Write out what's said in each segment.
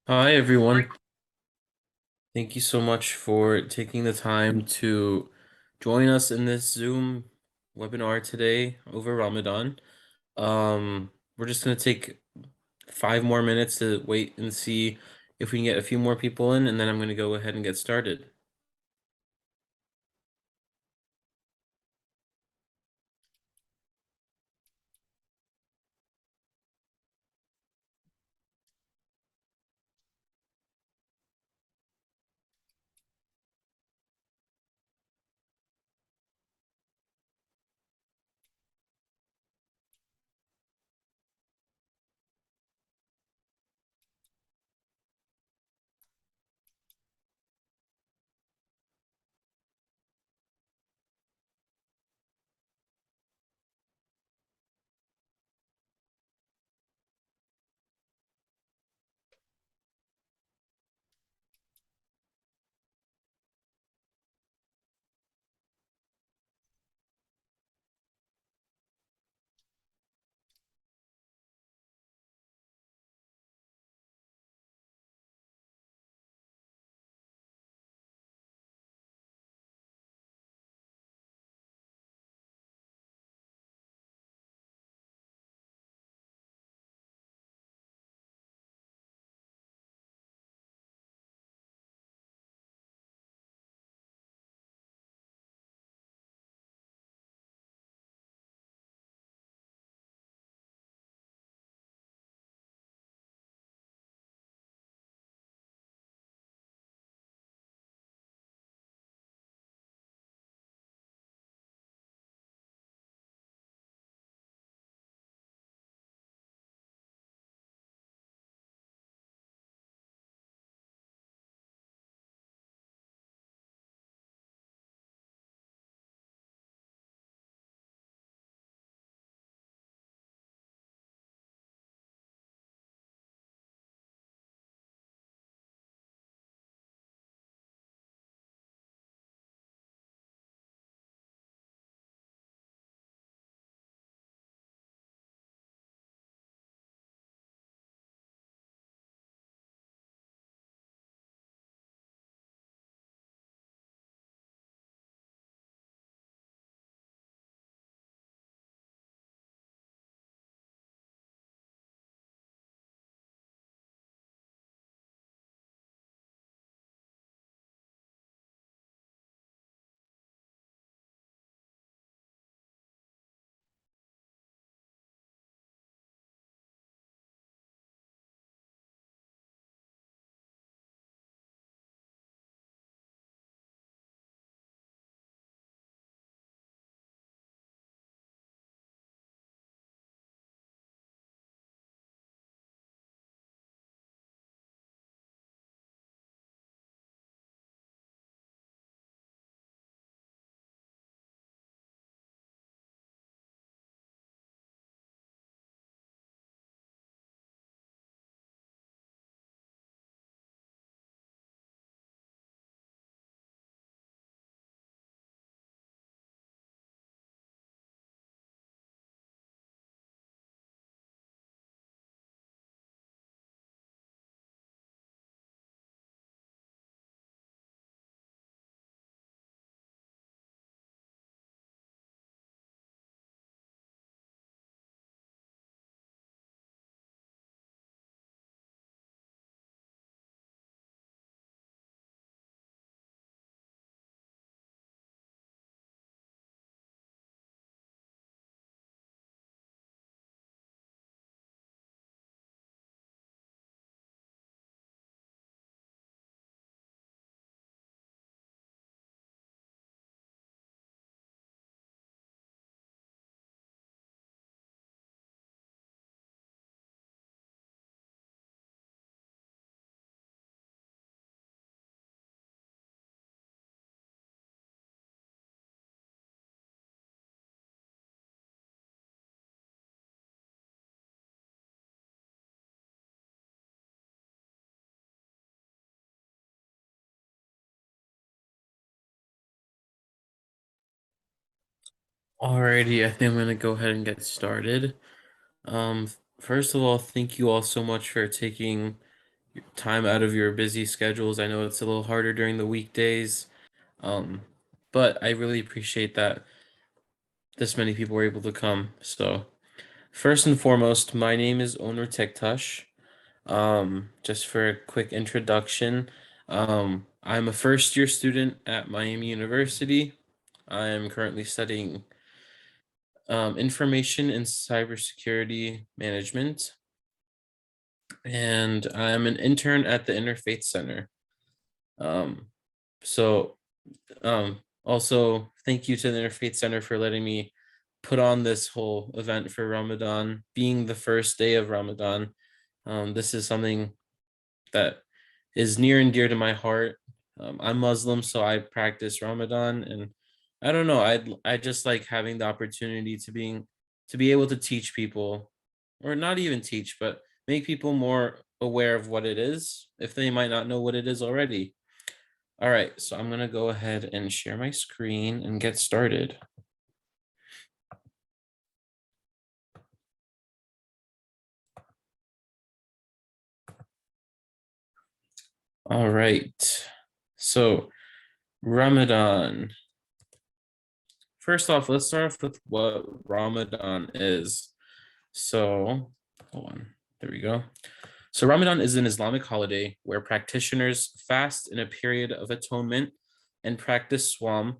Hi, everyone. Thank you so much for taking the time to join us in this Zoom webinar today over Ramadan. We're just going to take 5 more minutes to wait and see if we can get a few more people in, and then I'm going to go ahead and get started. Alrighty, I think I'm going to go ahead and get started. First of all, thank you all so much for taking time out of your busy schedules. I know it's a little harder during the weekdays, but I really appreciate that this many people were able to come. So, first and foremost, my name is Onur Tektas. Just for a quick introduction, I'm a first year student at Miami University. I am currently studying information and cybersecurity management, and I'm an intern at the Interfaith Center. Um, so, also, thank you to the Interfaith Center for letting me put on this whole event for Ramadan, being the first day of Ramadan. This is something that is near and dear to my heart. I'm Muslim, so I practice Ramadan, and I don't know. I just like having the opportunity to be able to teach people, or not even teach, but make people more aware of what it is if they might not know what it is already. All right, so I'm gonna go ahead and share my screen and get started. All right, so Ramadan. First off, let's start off with what Ramadan is. So, hold on, there we go. So Ramadan is an Islamic holiday where practitioners fast in a period of atonement and practice swam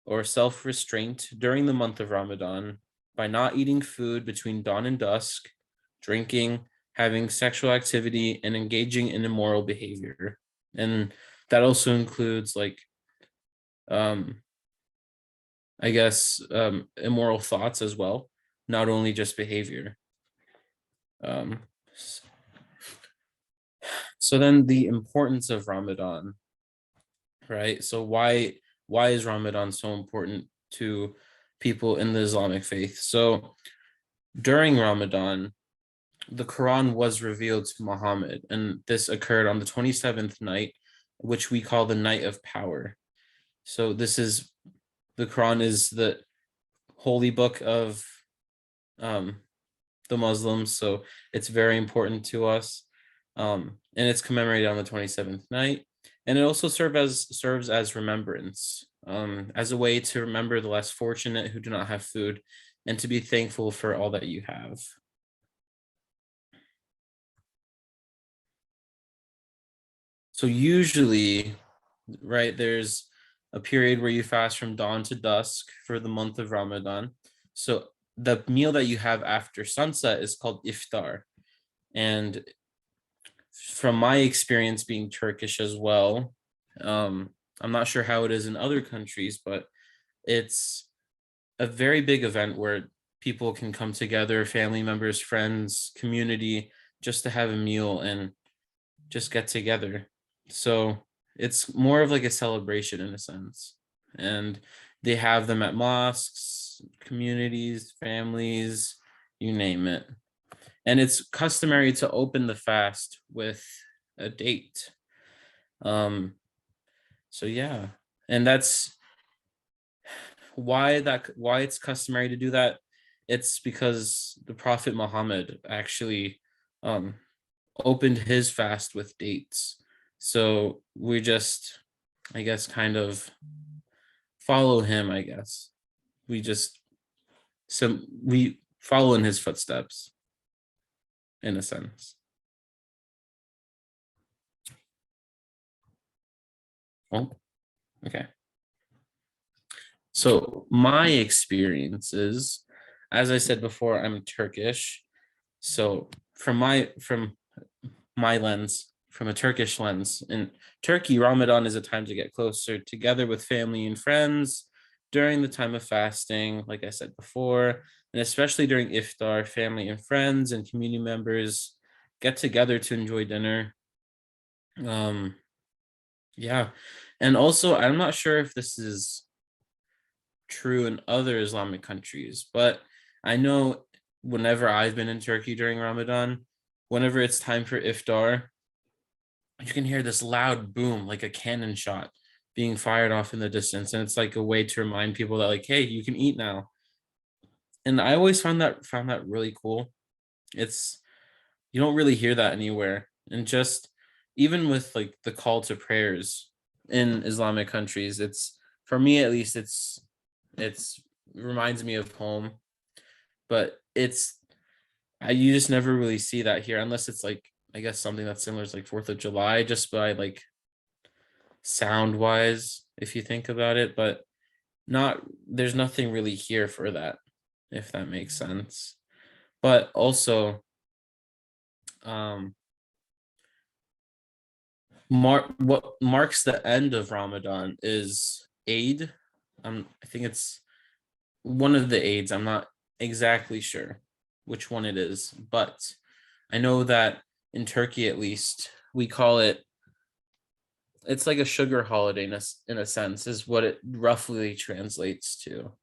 or self-restraint during the month of Ramadan by not eating food between dawn and dusk, drinking, having sexual activity, and engaging in immoral behavior. And that also includes like um I guess immoral thoughts as well, not only just behavior. Um so then the importance of Ramadan, right? So why is Ramadan so important to people in the Islamic faith? So during Ramadan, the Quran was revealed to Muhammad, and this occurred on the 27th night, which we call the night of power. So this is the Quran is the holy book of um, the Muslims, so it's very important to us. And it's commemorated on the 27th night. And it also serves as remembrance, as a way to remember the less fortunate who do not have food and to be thankful for all that you have. So usually, right, there's a period where you fast from dawn to dusk for the month of Ramadan. So the meal that you have after sunset is called iftar. And from my experience being Turkish as well, I'm not sure how it is in other countries, but it's a very big event where people can come together, family members, friends, community, just to have a meal and just get together. So it's more of like a celebration in a sense. And they have them at mosques, communities, families, you name it. And it's customary to open the fast with a date. Um, so yeah, and that's why it's customary to do that. It's because the Prophet Muhammad actually um, opened his fast with dates. So we just, I guess, kind of follow him. I guess we just we follow in his footsteps in a sense. Oh, okay. So my experiences, as I said before, I'm Turkish. So from my lens, from a Turkish lens, in Turkey, Ramadan is a time to get closer together with family and friends during the time of fasting, like I said before, and especially during iftar, family and friends and community members get together to enjoy dinner. Um, yeah. And also, I'm not sure if this is true in other Islamic countries, but I know whenever I've been in Turkey during Ramadan, whenever it's time for iftar, you can hear this loud boom, like a cannon shot being fired off in the distance. And it's like a way to remind people that, like, hey, you can eat now. And I always found that really cool. It's you don't really hear that anywhere. And just even with like the call to prayers in Islamic countries, it's, for me at least, it's reminds me of home. But you just never really see that here unless it's like, I guess something that's similar to like 4th of July, just by like sound wise, if you think about it. But not there's nothing really here for that, if that makes sense. But also, um what marks the end of Ramadan is Eid. I think it's one of the Eids. I'm not exactly sure which one it is, but I know that in Turkey, at least, we call it, it's like a sugar holiday in a sense, is what it roughly translates to.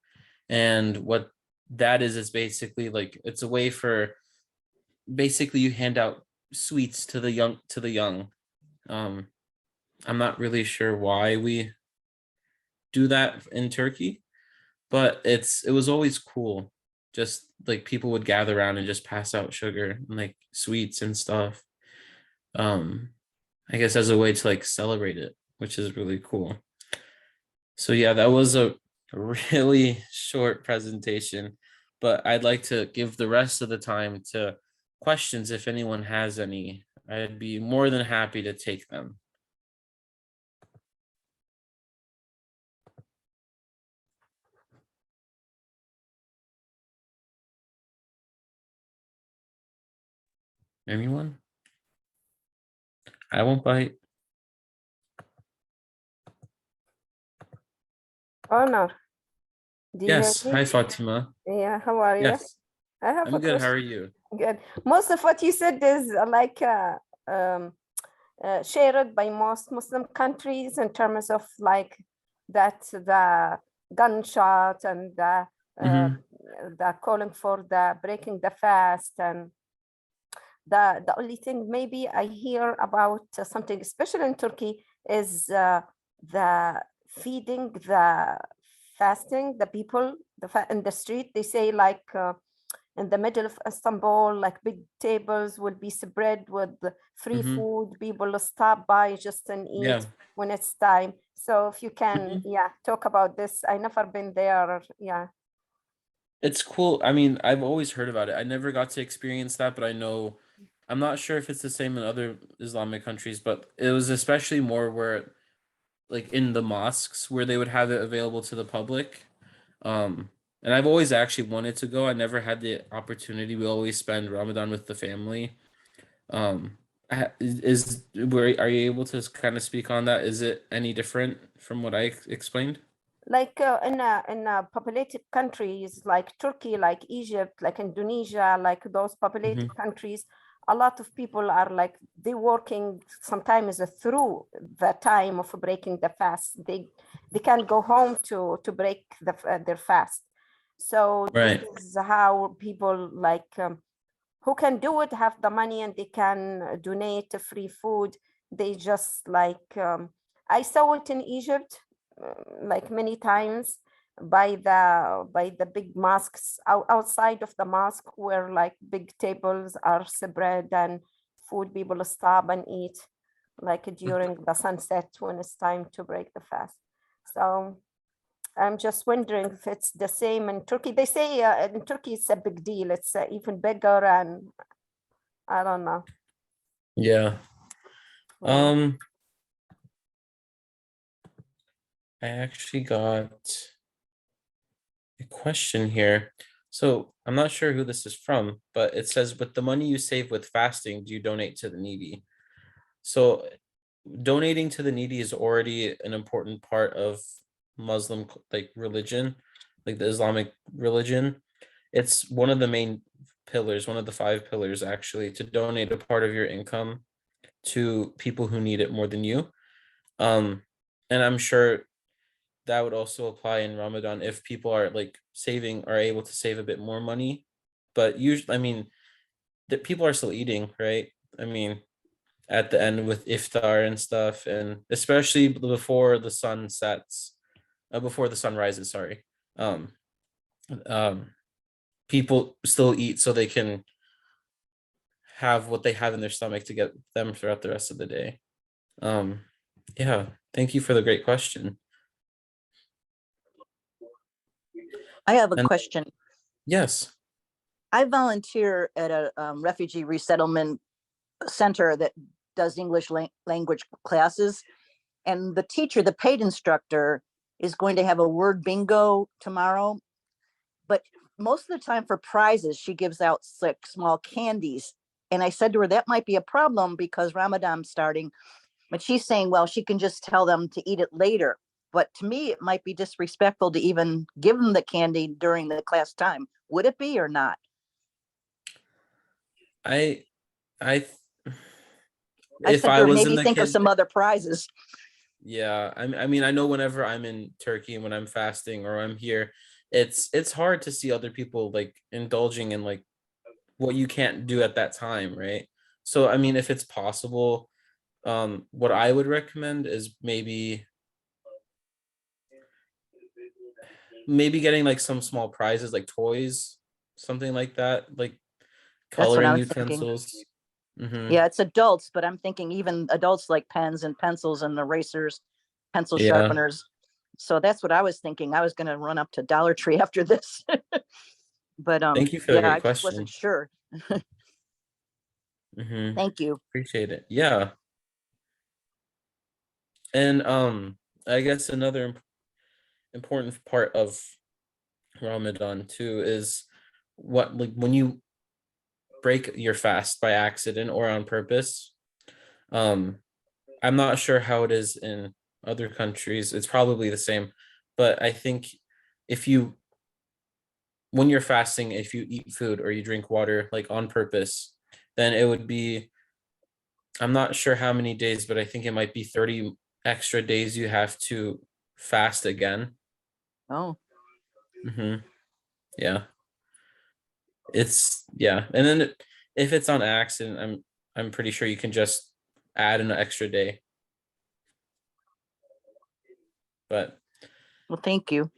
And what that is basically like, it's a way for, basically, you hand out sweets to the young. um I'm not really sure why we do that in Turkey, but it was always cool. Just like people would gather around and just pass out sugar and like sweets and stuff. um I guess as a way to like celebrate it, which is really cool. So yeah, that was a really short presentation, but I'd like to give the rest of the time to questions if anyone has any. I'd be more than happy to take them. Anyone? I won't bite. Honor, do you hear Yes. me? Hi, Fatima. Yeah, how are you? Yes, I have a I'm good. How question. are you? Good. Most of what you said is like shared by most Muslim countries in terms of like that the gunshot and Hmm. the calling for the breaking the fast, and the only thing maybe I hear about something special in Turkey is the feeding, the fasting, the people in the street. They say like in the middle of Istanbul, like big tables will be spread with free Hmm. food. People will stop by just and eat Yeah. when it's time. So if you can, Mhm. yeah, talk about this. I never been there. Yeah. It's cool. I mean, I've always heard about it. I never got to experience that, but I know, I'm not sure if it's the same in other Islamic countries, but it was especially more where, like in the mosques, where they would have it available to the public. And I've always actually wanted to go. I never had the opportunity. We always spend Ramadan with the family. Is where are you able to kind of speak on that? Is it any different from what I explained? Like in populated countries like Turkey, like Egypt, like Indonesia, like those populated Hmm. countries, a lot of people are like they working sometimes through the time of breaking the fast. They can't go home to break their fast. So this Right. is how people like who can do it have the money and they can donate free food. They just like I saw it in Egypt like many times by the big mosques outside of the mosque where like big tables are spread and food people stop and eat like during the sunset when it's time to break the fast. So I'm just wondering if it's the same in Turkey. They say in Turkey it's a big deal. It's even bigger, and I don't know. Yeah. Yeah. Um, I actually got a question here. So I'm not sure who this is from, but it says, with the money you save with fasting, do you donate to the needy? So donating to the needy is already an important part of Muslim like religion, like the Islamic religion. It's one of the main pillars, one of the 5 pillars actually, to donate a part of your income to people who need it more than you. And I'm sure that would also apply in Ramadan if people are like are able to save a bit more money. But usually, I mean, that people are still eating, right? I mean, at the end with iftar and stuff, and especially before the sun sets, before the sun rises, sorry. Um, um, People still eat so they can have what they have in their stomach to get them throughout the rest of the day. Yeah, thank you for the great question. I have a And question. yes. I volunteer at a refugee resettlement center that does English language classes. And the teacher, the paid instructor, is going to have a word bingo tomorrow. But most of the time for prizes, she gives out like small candies. And I said to her, that might be a problem because Ramadan's starting. But she's saying, well, she can just tell them to eat it later. But to me, it might be disrespectful to even give them the candy during the class time. Would it be or not? I I if said to I her, wasn't maybe the think of kid, some other prizes. yeah, I mean, I know whenever I'm in Turkey and when I'm fasting or I'm here, it's hard to see other people like indulging in like what you can't do at that time, right? So I mean, if it's possible, what I would recommend is maybe getting like some small prizes like toys, something like that, like That's what I coloring was thinking. utensils. Yeah, it's adults, but I'm thinking even adults like pens and pencils and erasers, pencil Yeah. sharpeners. So that's what I was thinking. I was going to run up to Dollar Tree after this. But Thank you for the yeah, great I just wasn't question. sure. Thank you. Appreciate it. Yeah. And I guess another important part of Ramadan too is what like when you break your fast by accident or on purpose. Um, I'm not sure how it is in other countries. It's probably the same, but I think if you when you're fasting, if you eat food or you drink water like on purpose, then it would be I'm not sure how many days, but I think it might be 30 extra days you have to fast again. Oh, Yeah. Yeah. And then if it's on accident, I'm pretty sure you can just add an extra day. But well, thank you.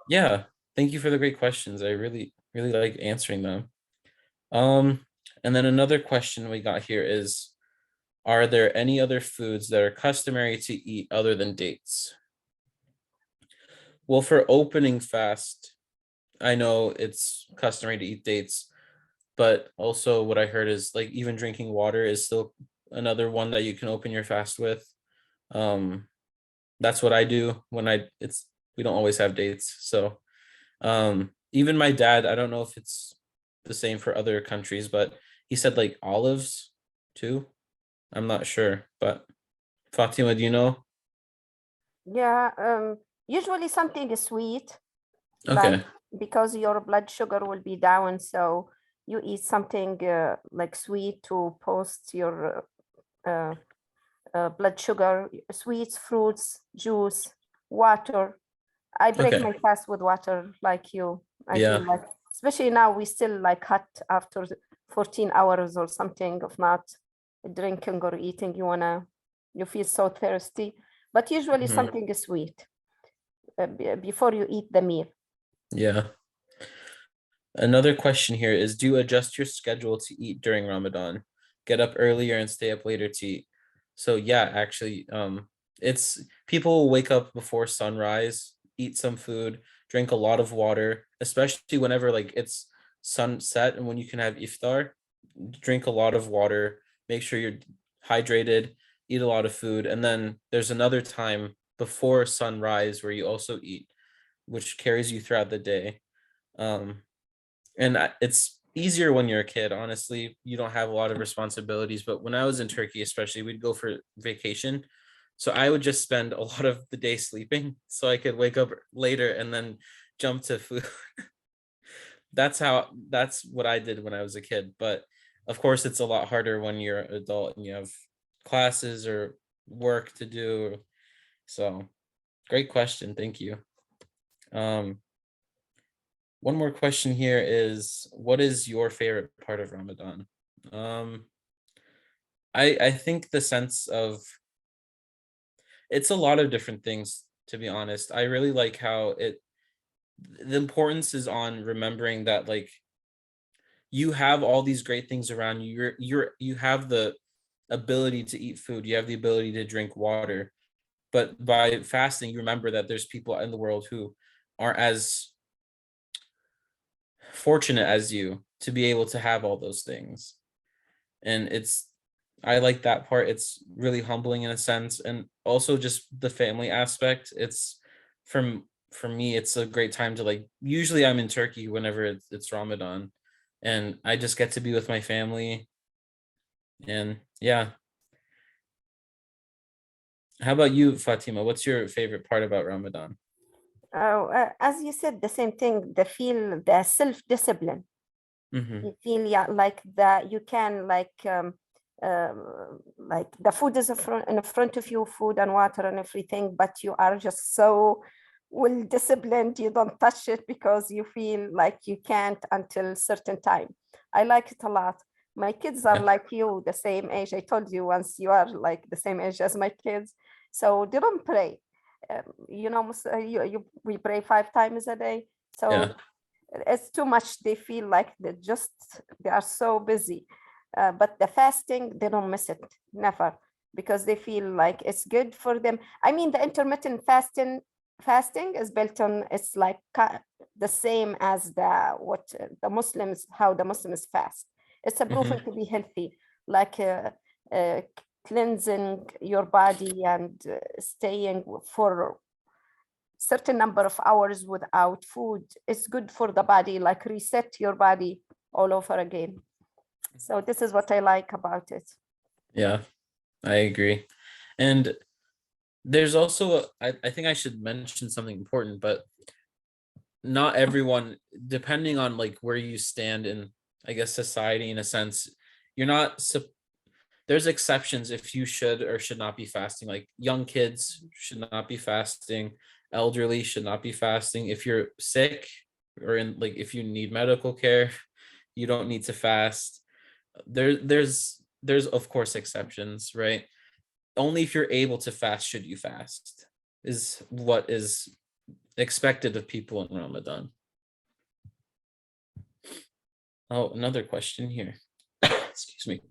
yeah, thank you for the great questions. I really like answering them. Um, and then another question we got here is, are there any other foods that are customary to eat other than dates? Well, for opening fast, I know it's customary to eat dates, but also what I heard is like even drinking water is still another one that you can open your fast with. Um, that's what I do when we don't always have dates. So even my dad, I don't know if it's the same for other countries, but he said like olives too. I'm not sure, but Fatima, do you know? Yeah, usually something is sweet, like Okay. because your blood sugar will be down, so you eat something like sweet to post your blood sugar, sweets, fruits, juice, water. I break Okay. my fast with water like you. I feel Yeah. like, especially now, we still like hot after 14 hours or something of not drinking or eating. You feel so thirsty. But usually Mhm. something is sweet before you eat the meal. Yeah. Another question here is, do you adjust your schedule to eat during Ramadan? Get up earlier and stay up later to eat. So yeah, actually, it's people will wake up before sunrise, eat some food, drink a lot of water, especially whenever like it's sunset and when you can have iftar, drink a lot of water, make sure you're hydrated, eat a lot of food, and then there's another time before sunrise where you also eat, which carries you throughout the day. Um, and it's easier when you're a kid, honestly. You don't have a lot of responsibilities, but when I was in Turkey especially, we'd go for vacation, so I would just spend a lot of the day sleeping so I could wake up later and then jump to food. That's what I did when I was a kid, but of course it's a lot harder when you're an adult and you have classes or work to do. So great question, thank you. um One more question here is, what is your favorite part of Ramadan? Um, I think the sense of it's a lot of different things, to be honest. I really like how the importance is on remembering that like you have all these great things around you. You have the ability to eat food. You have the ability to drink water. But by fasting, you remember that there's people in the world who aren't as fortunate as you to be able to have all those things. And I like that part. It's really humbling in a sense. And also just the family aspect. It's for me, it's a great time to, like, usually I'm in Turkey whenever it's Ramadan, and I just get to be with my family. And yeah. How about you, Fatima? What's your favorite part about Ramadan? Oh, as you said, the same thing, the self-discipline. Hmm. You feel, yeah, like that you can, like the food is in front of you, food and water and everything, but you are just so well disciplined, you don't touch it because you feel like you can't until certain time. I like it a lot. My kids are Yeah. like you, the same age. I told you once, you are like the same age as my kids, so they don't pray. We pray 5 times a day, so Yeah. it's too much. They feel like they are so busy. But the fasting, they don't miss it, never, because they feel like it's good for them. I mean, the intermittent fasting is built on, it's like the same as how the Muslims fast. It's a proven Hmm. to be healthy, like uh, cleansing your body and staying for certain number of hours without food is good for the body, like reset your body all over again. So this is what I like about it. Yeah, I agree. And there's also I think I should mention something important, but not everyone, depending on like where you stand in, I guess, society, in a sense, you're not there's exceptions if you should or should not be fasting. Like young kids should not be fasting, elderly should not be fasting. If you're sick or in, like, if you need medical care, you don't need to fast. There's of course exceptions, right? Only if you're able to fast should you fast, is what is expected of people in Ramadan. Oh, another question here. Excuse me.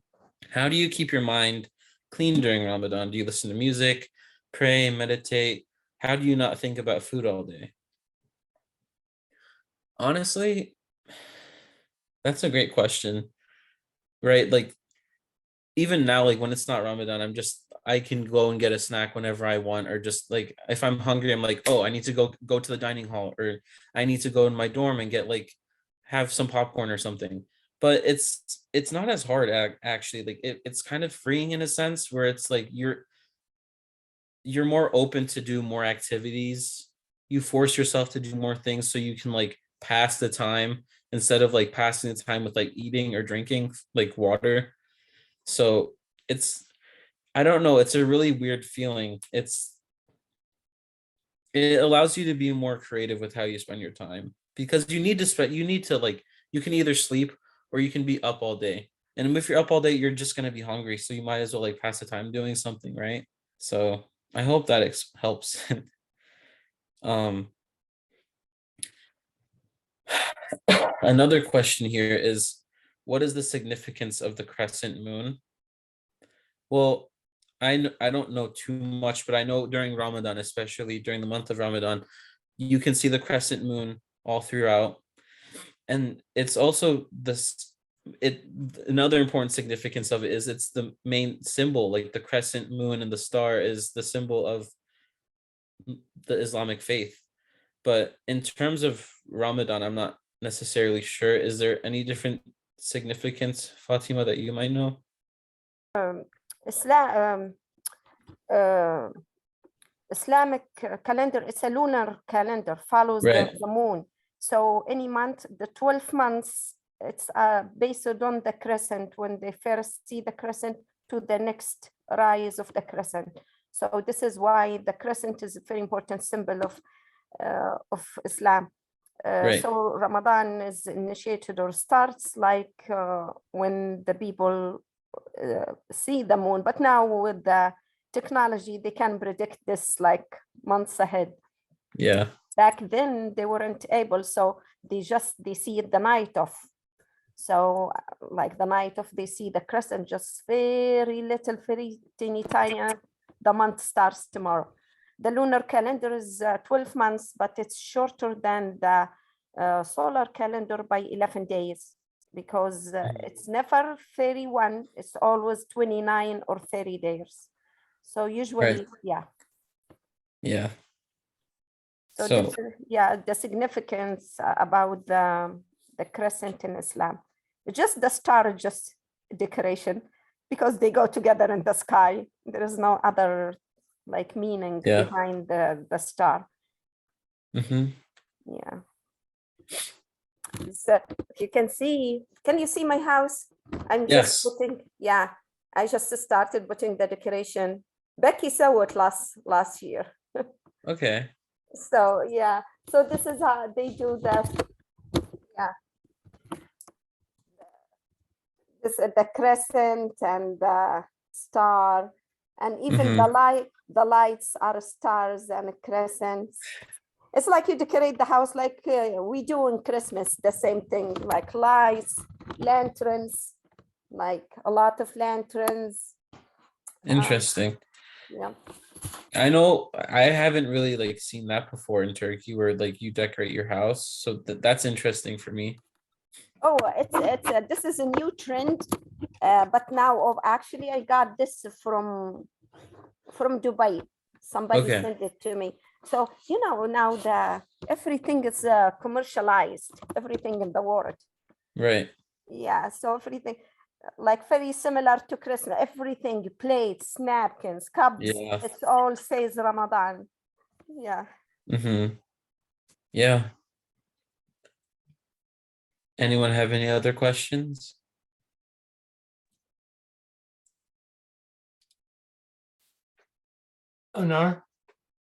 How do you keep your mind clean during Ramadan? Do you listen to music, pray, meditate? How do you not think about food all day? Honestly, that's a great question, right? Like, even now, like when it's not Ramadan, I can go and get a snack whenever I want, or just like if I'm hungry, I'm like, oh, I need to go to the dining hall, or I need to go in my dorm and get like have some popcorn or something. But it's not as hard, actually. Like it's kind of freeing in a sense where it's like you're more open to do more activities. You force yourself to do more things so you can like pass the time instead of like passing the time with like eating or drinking like water. So it's, I don't know, it's a really weird feeling. It allows you to be more creative with how you spend your time, because you need to like, you can either sleep or you can be up all day. And if you're up all day, you're just going to be hungry, so you might as well like pass the time doing something, right? So I hope that helps. um Another question here is, what is the significance of the crescent moon? Well, I don't know too much, but I know during Ramadan, especially during the month of Ramadan, you can see the crescent moon all throughout. And it's also this it another important significance of it is it's the main symbol. Like the crescent moon and the star is the symbol of the Islamic faith. But in terms of Ramadan, I'm not necessarily sure. Is there any different significance, Fatima, that you might know? Islam, uh, Islamic calendar, it's a lunar calendar, follows Right. the moon. So any month, the 12 months, it's based on the crescent, when they first see the crescent to the next rise of the crescent. So this is why the crescent is a very important symbol of Islam. Right. So Ramadan is initiated or starts like when the people see the moon, but now with the technology, they can predict this like months ahead. Yeah. Back then, they weren't able, so they see it the night of. So like the night of they see the crescent, just very little, very teeny tiny, the month starts tomorrow. The lunar calendar is 12 months, but it's shorter than the solar calendar by 11 days because it's never 31, it's always 29 or 30 days. So usually, yeah. Yeah. So this is, yeah, the significance about the crescent in Islam. Just the star, just decoration, because they go together in the sky. There is no other like meaning behind the star. Mm-hmm. Yeah. So if you can see, can you see my house? I'm just putting, yeah, I just started putting the decoration. Becky saw it last year. Okay. So yeah, so this is how they do that. Yeah. This the crescent and the star, and even the lights are stars and crescents. It's like you decorate the house like we do in Christmas, the same thing, like lights, lanterns, like a lot of lanterns. Interesting. Yeah. I know I haven't really like seen that before in Turkey where like you decorate your house. So that's interesting for me. Oh, it's this is a new trend, but now actually I got this from Dubai. Somebody sent it to me. So you know now everything is commercialized. Everything in the world. Right. Yeah. So everything like very similar to Christmas. Everything, plates, napkins, cups. Yeah. It all says Ramadan. Yeah. Mm-hmm. Yeah. Anyone have any other questions? Onur?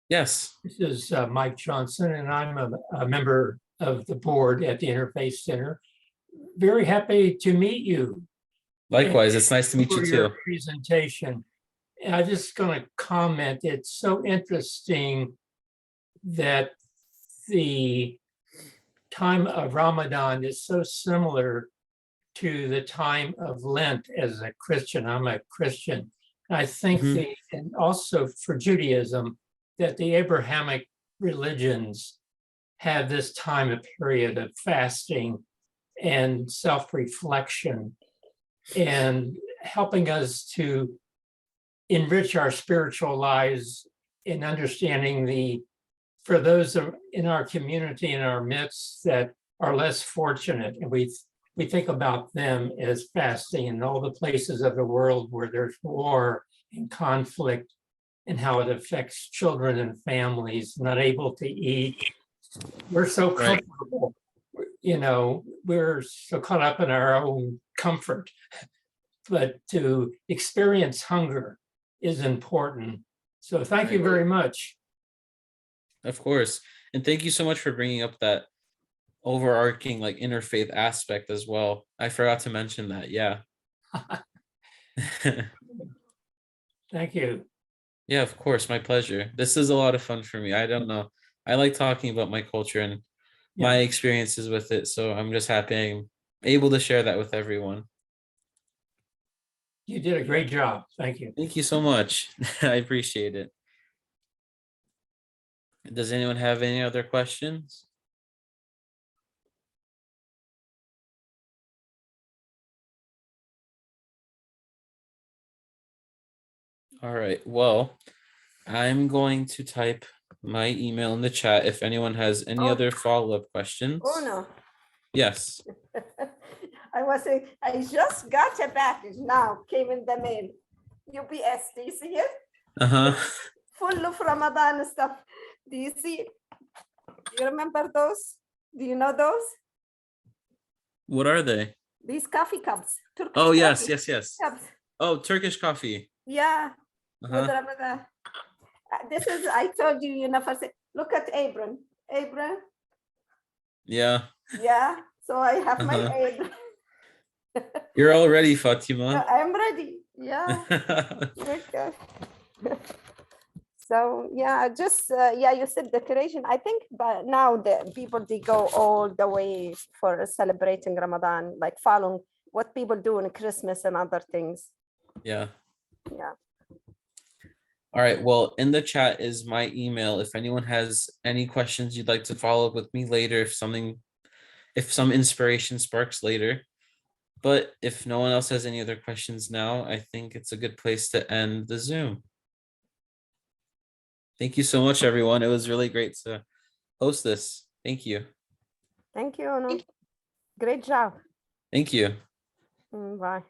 Yes. This is Mike Johnson, and I'm a member of the board at the Interfaith Center. Very happy to meet you. Likewise, it's nice to meet you for too. your presentation. And I'm just going to comment, it's so interesting that the time of Ramadan is so similar to the time of Lent as a Christian. I'm a Christian. I think and also for Judaism, that the Abrahamic religions have this time a period of fasting and self-reflection and helping us to enrich our spiritual lives in understanding for those in our community, in our midst that are less fortunate. And we think about them as fasting in all the places of the world where there's war and conflict and how it affects children and families not able to eat. We're so comfortable, you know, we're so caught up in our own comfort, but to experience hunger is important. So thank you very much. Of course. And thank you so much for bringing up that overarching like interfaith aspect as well. I forgot to mention that. Yeah. Thank you. Yeah, of course. My pleasure. This is a lot of fun for me. I don't know. I like talking about my culture and my experiences with it. So I'm just happy I'm able to share that with everyone. You did a great job. Thank you. Thank you so much. I appreciate it. Does anyone have any other questions? All right. Well, I'm going to type my email in the chat if anyone has any other follow-up questions. Oh no. Yes. I just got a package now, came in the mail. UPS, do you see it? Full of Ramadan stuff. Do you see? Do you remember those? Do you know those? What are they? These coffee cups. Turkish Oh, yes, coffee yes. cups. Oh, Turkish coffee. Yeah. With Ramadan. This is, I told you, you never say, look at Abram. Abram. Yeah. Yeah. So I have my Abram. You're all ready, Fatima. I'm ready. Yeah. Okay. So yeah, just yeah, you said decoration. I think but now the people they go all the way for celebrating Ramadan, like following what people do in Christmas and other things. Yeah. Yeah. All right. Well, in the chat is my email. If anyone has any questions you'd like to follow up with me later, if some inspiration sparks later. But if no one else has any other questions now, I think it's a good place to end the Zoom. Thank you so much, everyone. It was really great to host this. Thank you. Thank you, Onur. Great job. Thank you. Bye.